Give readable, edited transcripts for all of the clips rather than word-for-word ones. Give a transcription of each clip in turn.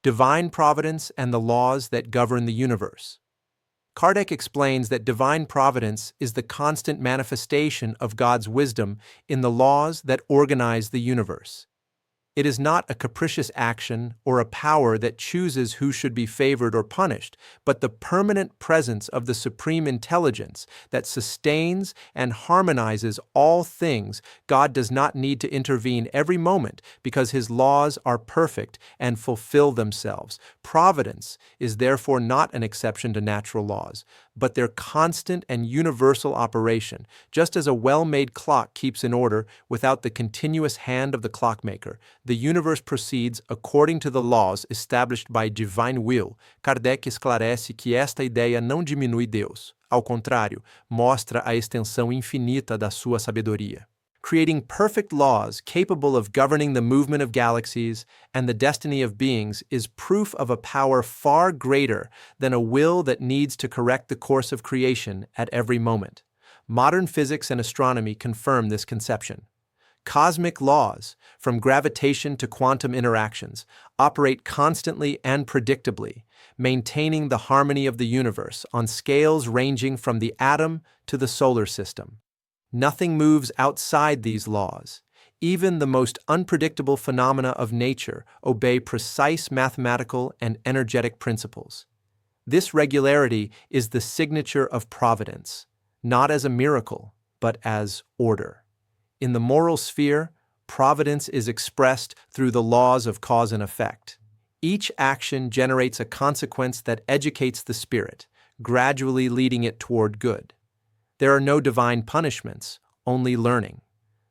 Divine Providence and the Laws that Govern the Universe. Kardec explains that divine providence is the constant manifestation of God's wisdom in the laws that organize the universe. It is not a capricious action or a power that chooses who should be favored or punished, but the permanent presence of the supreme intelligence that sustains and harmonizes all things. God does not need to intervene every moment because His laws are perfect and fulfill themselves. Providence is therefore not an exception to natural laws, but their constant and universal operation, just as a well-made clock keeps in order without the continuous hand of the clockmaker. The universe proceeds according to the laws established by divine will. Kardec esclarece que esta ideia não diminui Deus. Ao contrário, mostra a extensão infinita da sua sabedoria. Creating perfect laws capable of governing the movement of galaxies and the destiny of beings is proof of a power far greater than a will that needs to correct the course of creation at every moment. Modern physics and astronomy confirm this conception. Cosmic laws, from gravitation to quantum interactions, operate constantly and predictably, maintaining the harmony of the universe on scales ranging from the atom to the solar system. Nothing moves outside these laws. Even the most unpredictable phenomena of nature obey precise mathematical and energetic principles. This regularity is the signature of providence, not as a miracle, but as order. In the moral sphere, providence is expressed through the laws of cause and effect. Each action generates a consequence that educates the spirit, gradually leading it toward good. There are no divine punishments, only learning.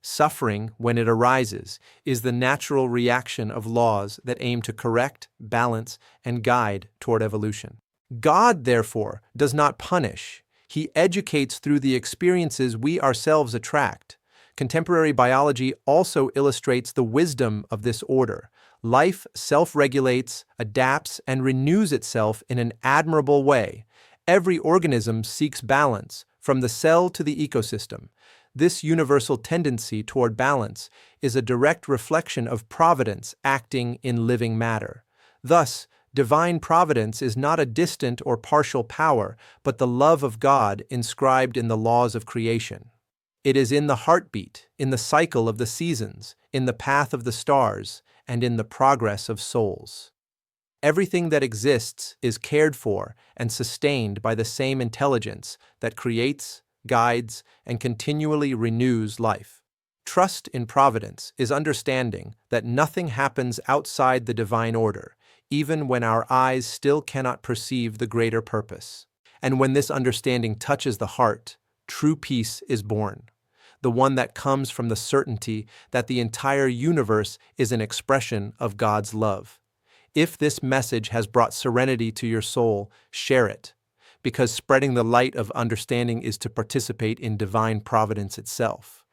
Suffering, when it arises, is the natural reaction of laws that aim to correct, balance, and guide toward evolution. God, therefore, does not punish. He educates through the experiences we ourselves attract. Contemporary biology also illustrates the wisdom of this order. Life self-regulates, adapts, and renews itself in an admirable way. Every organism seeks balance, from the cell to the ecosystem. This universal tendency toward balance is a direct reflection of providence acting in living matter. Thus, divine providence is not a distant or partial power, but the love of God inscribed in the laws of creation. It is in the heartbeat, in the cycle of the seasons, in the path of the stars, and in the progress of souls. Everything that exists is cared for and sustained by the same intelligence that creates, guides, and continually renews life. Trust in providence is understanding that nothing happens outside the divine order, even when our eyes still cannot perceive the greater purpose. And when this understanding touches the heart, true peace is born, the one that comes from the certainty that the entire universe is an expression of God's love. If this message has brought serenity to your soul, share it, because spreading the light of understanding is to participate in divine providence itself.